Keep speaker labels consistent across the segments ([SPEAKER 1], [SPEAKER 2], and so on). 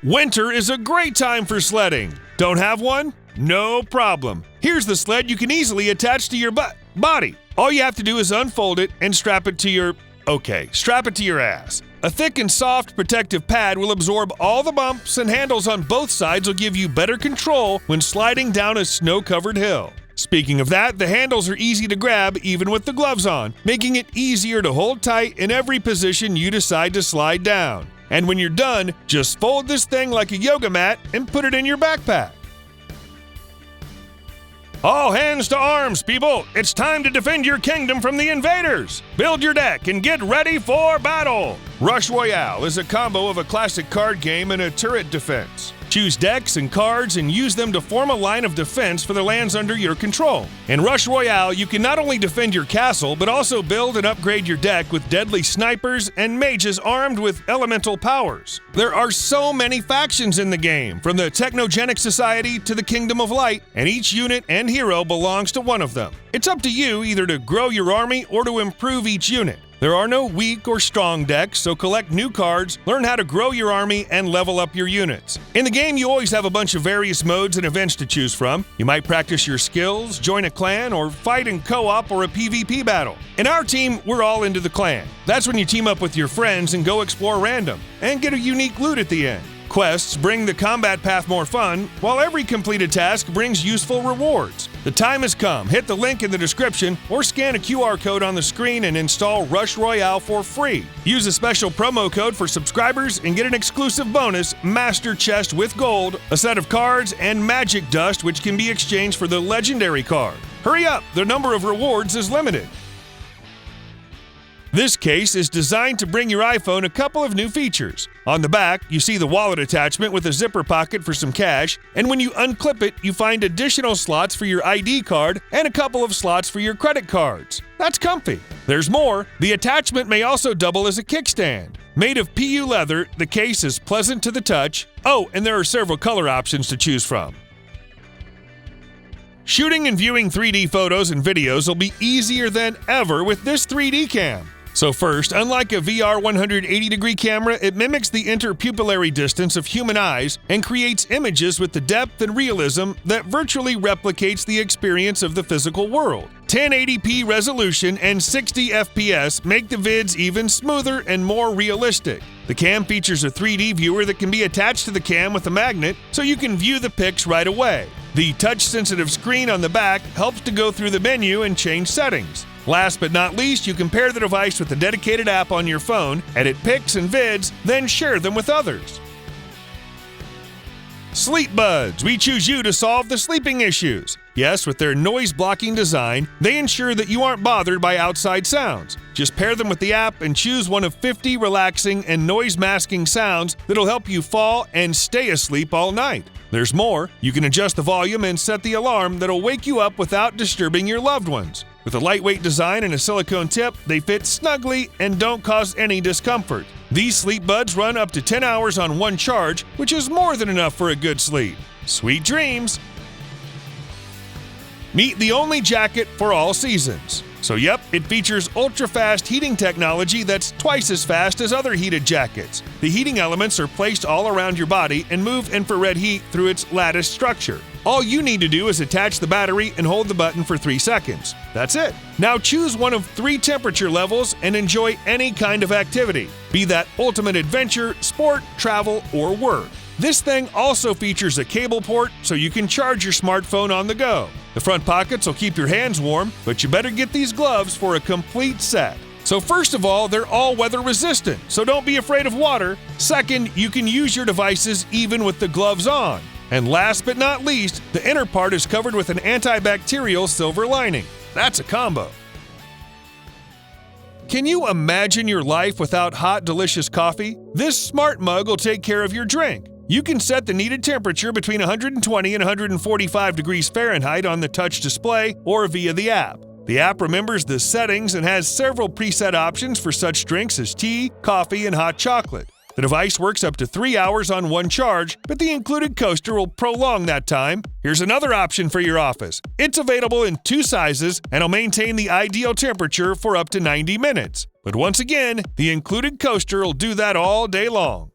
[SPEAKER 1] Winter is a great time for sledding. Don't have one? No problem. Here's the sled you can easily attach to your body. All you have to do is unfold it and strap it to your ass. A thick and soft protective pad will absorb all the bumps, and handles on both sides will give you better control when sliding down a snow-covered hill. Speaking of that, the handles are easy to grab even with the gloves on, making it easier to hold tight in every position you decide to slide down. And when you're done, just fold this thing like a yoga mat and put it in your backpack. All hands to arms, people! It's time to defend your kingdom from the invaders! Build your deck and get ready for battle! Rush Royale is a combo of a classic card game and a turret defense. Choose decks and cards and use them to form a line of defense for the lands under your control. In Rush Royale, you can not only defend your castle, but also build and upgrade your deck with deadly snipers and mages armed with elemental powers. There are so many factions in the game, from the Technogenic Society to the Kingdom of Light, and each unit and hero belongs to one of them. It's up to you either to grow your army or to improve each unit. There are no weak or strong decks, so collect new cards, learn how to grow your army, and level up your units. In the game, you always have a bunch of various modes and events to choose from. You might practice your skills, join a clan, or fight in co-op or a PvP battle. In our team, we're all into the clan. That's when you team up with your friends and go explore random, and get a unique loot at the end. Quests bring the combat path more fun, while every completed task brings useful rewards. The time has come. Hit the link in the description or scan a QR code on the screen and install Rush Royale for free. Use a special promo code for subscribers and get an exclusive bonus, Master Chest with Gold, a set of cards, and Magic Dust, which can be exchanged for the Legendary card. Hurry up, the number of rewards is limited. This case is designed to bring your iPhone a couple of new features. On the back, you see the wallet attachment with a zipper pocket for some cash, and when you unclip it, you find additional slots for your ID card and a couple of slots for your credit cards. That's comfy. There's more. The attachment may also double as a kickstand. Made of PU leather, the case is pleasant to the touch. Oh, and there are several color options to choose from. Shooting and viewing 3D photos and videos will be easier than ever with this 3D cam. So first, unlike a VR 180-degree camera, it mimics the interpupillary distance of human eyes and creates images with the depth and realism that virtually replicates the experience of the physical world. 1080p resolution and 60 FPS make the vids even smoother and more realistic. The cam features a 3D viewer that can be attached to the cam with a magnet, so you can view the pics right away. The touch-sensitive screen on the back helps to go through the menu and change settings. Last but not least, you can pair the device with a dedicated app on your phone, edit pics and vids, then share them with others. Sleepbuds. We choose you to solve the sleeping issues. Yes, with their noise-blocking design, they ensure that you aren't bothered by outside sounds. Just pair them with the app and choose one of 50 relaxing and noise-masking sounds that'll help you fall and stay asleep all night. There's more. You can adjust the volume and set the alarm that'll wake you up without disturbing your loved ones. With a lightweight design and a silicone tip, they fit snugly and don't cause any discomfort. These Sleepbuds run up to 10 hours on one charge, which is more than enough for a good sleep. Sweet dreams! Meet the only jacket for all seasons. So yep, it features ultra-fast heating technology that's twice as fast as other heated jackets. The heating elements are placed all around your body and move infrared heat through its lattice structure. All you need to do is attach the battery and hold the button for 3 seconds. That's it. Now choose one of 3 temperature levels and enjoy any kind of activity, be that ultimate adventure, sport, travel, or work. This thing also features a cable port so you can charge your smartphone on the go. The front pockets will keep your hands warm, but you better get these gloves for a complete set. So first of all, they're all weather resistant, so don't be afraid of water. Second, you can use your devices even with the gloves on. And last but not least, the inner part is covered with an antibacterial silver lining. That's a combo. Can you imagine your life without hot, delicious coffee? This smart mug will take care of your drink. You can set the needed temperature between 120 and 145 degrees Fahrenheit on the touch display or via the app. The app remembers the settings and has several preset options for such drinks as tea, coffee, and hot chocolate. The device works up to 3 hours on one charge, but the included coaster will prolong that time. Here's another option for your office. It's available in 2 sizes and will maintain the ideal temperature for up to 90 minutes. But once again, the included coaster will do that all day long.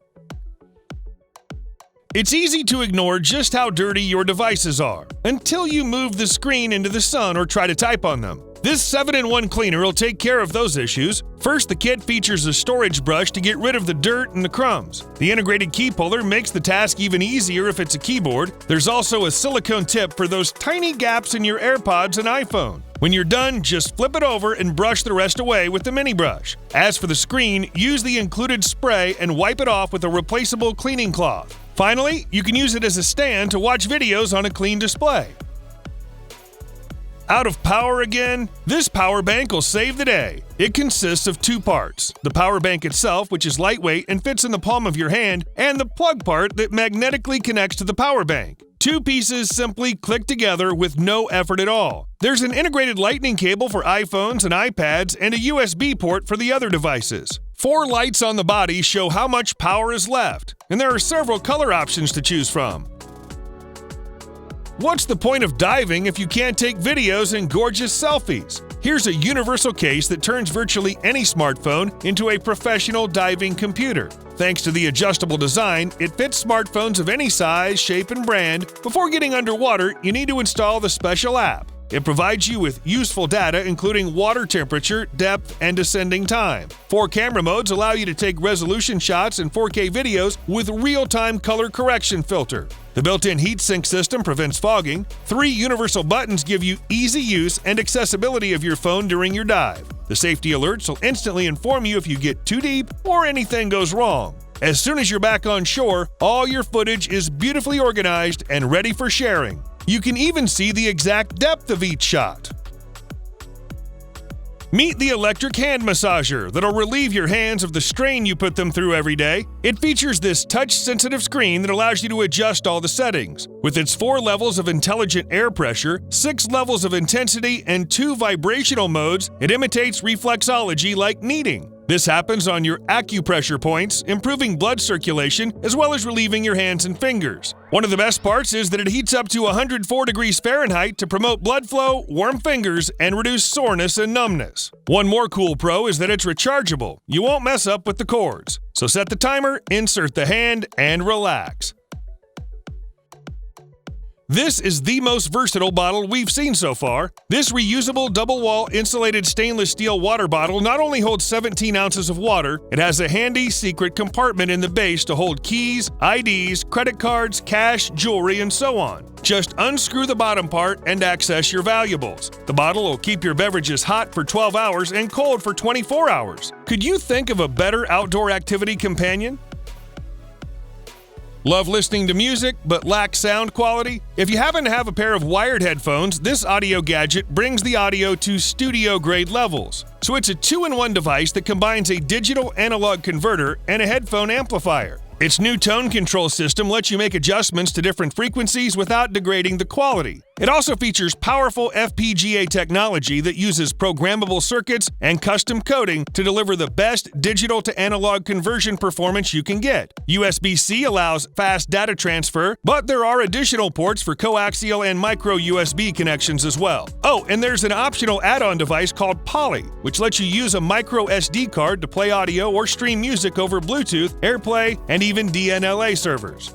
[SPEAKER 1] It's easy to ignore just how dirty your devices are until you move the screen into the sun or try to type on them. This 7-in-1 cleaner will take care of those issues. First, the kit features a storage brush to get rid of the dirt and the crumbs. The integrated key puller makes the task even easier if it's a keyboard. There's also a silicone tip for those tiny gaps in your AirPods and iPhone. When you're done, just flip it over and brush the rest away with the mini brush. As for the screen, use the included spray and wipe it off with a replaceable cleaning cloth. Finally, you can use it as a stand to watch videos on a clean display. Out of power again? This power bank will save the day. It consists of two parts: the power bank itself, which is lightweight and fits in the palm of your hand, and the plug part that magnetically connects to the power bank. Two pieces simply click together with no effort at all. There's an integrated lightning cable for iPhones and iPads and a USB port for the other devices. 4 lights on the body show how much power is left, and there are several color options to choose from. What's the point of diving if you can't take videos and gorgeous selfies? Here's a universal case that turns virtually any smartphone into a professional diving computer. Thanks to the adjustable design, it fits smartphones of any size, shape, and brand. Before getting underwater, you need to install the special app. It provides you with useful data including water temperature, depth, and descending time. 4 camera modes allow you to take resolution shots and 4K videos with real-time color correction filter. The built-in heatsink system prevents fogging. 3 universal buttons give you easy use and accessibility of your phone during your dive. The safety alerts will instantly inform you if you get too deep or anything goes wrong. As soon as you're back on shore, all your footage is beautifully organized and ready for sharing. You can even see the exact depth of each shot. Meet the electric hand massager that'll relieve your hands of the strain you put them through every day. It features this touch-sensitive screen that allows you to adjust all the settings. With its 4 levels of intelligent air pressure, 6 levels of intensity, and 2 vibrational modes, it imitates reflexology like kneading. This happens on your acupressure points, improving blood circulation as well as relieving your hands and fingers. One of the best parts is that it heats up to 104 degrees Fahrenheit to promote blood flow, warm fingers, and reduce soreness and numbness. One more cool pro is that it's rechargeable. You won't mess up with the cords. So set the timer, insert the hand, and relax. This is the most versatile bottle we've seen so far. This reusable double-wall insulated stainless steel water bottle not only holds 17 ounces of water, it has a handy secret compartment in the base to hold keys, IDs, credit cards, cash, jewelry, and so on. Just unscrew the bottom part and access your valuables. The bottle will keep your beverages hot for 12 hours and cold for 24 hours. Could you think of a better outdoor activity companion? Love listening to music but lack sound quality? If you happen to have a pair of wired headphones, this audio gadget brings the audio to studio-grade levels. So it's a 2-in-1 device that combines a digital analog converter and a headphone amplifier. Its new tone control system lets you make adjustments to different frequencies without degrading the quality. It also features powerful FPGA technology that uses programmable circuits and custom coding to deliver the best digital-to-analog conversion performance you can get. USB-C allows fast data transfer, but there are additional ports for coaxial and micro USB connections as well. Oh, and there's an optional add-on device called Poly, which lets you use a micro SD card to play audio or stream music over Bluetooth, AirPlay, and even DNLA servers.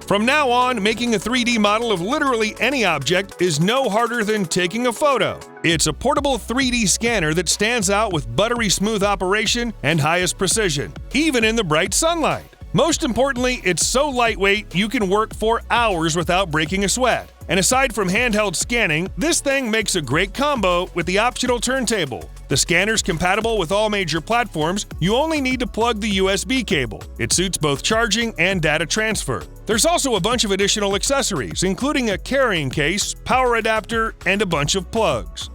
[SPEAKER 1] From now on, making a 3D model of literally any object is no harder than taking a photo. It's a portable 3D scanner that stands out with buttery smooth operation and highest precision, even in the bright sunlight. Most importantly, it's so lightweight you can work for hours without breaking a sweat. And aside from handheld scanning, this thing makes a great combo with the optional turntable. The scanner's compatible with all major platforms. You only need to plug the USB cable. It suits both charging and data transfer. There's also a bunch of additional accessories, including a carrying case, power adapter, and a bunch of plugs.